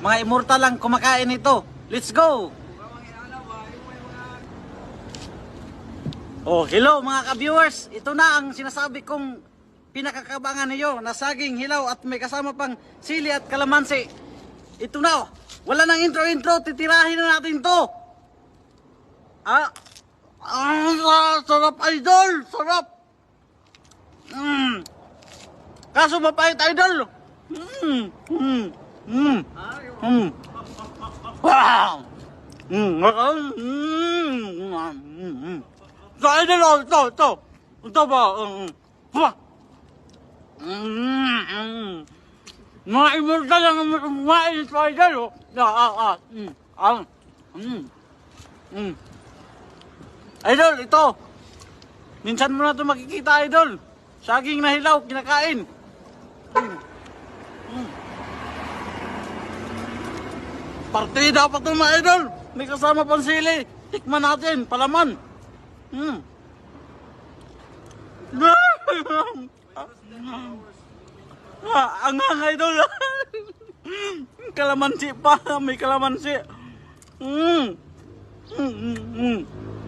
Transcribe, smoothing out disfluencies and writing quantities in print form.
Mga immortal lang kumakain ito. Let's go! Oh, hello mga ka-viewers. Ito na ang sinasabi kong pinakakabangan niyo na saging, hilaw at may kasama pang sili at kalamansi. Ito na oh. Wala nang intro-intro. Titirahin na natin to. Sarap idol. Sarap. Kaso mapait idol. Wow. Ito idol oh. Ito. Ito ba? Mga immortal lang kumain ito idol oh. Idol, ito. Minsan mo na ito makikita, idol. Saging na hilaw, kinakain. Partida pa ito, mga idol. May kasama pang sili. Tikman natin, palaman. Ang idol. Kalamansi pa. May kalamansi.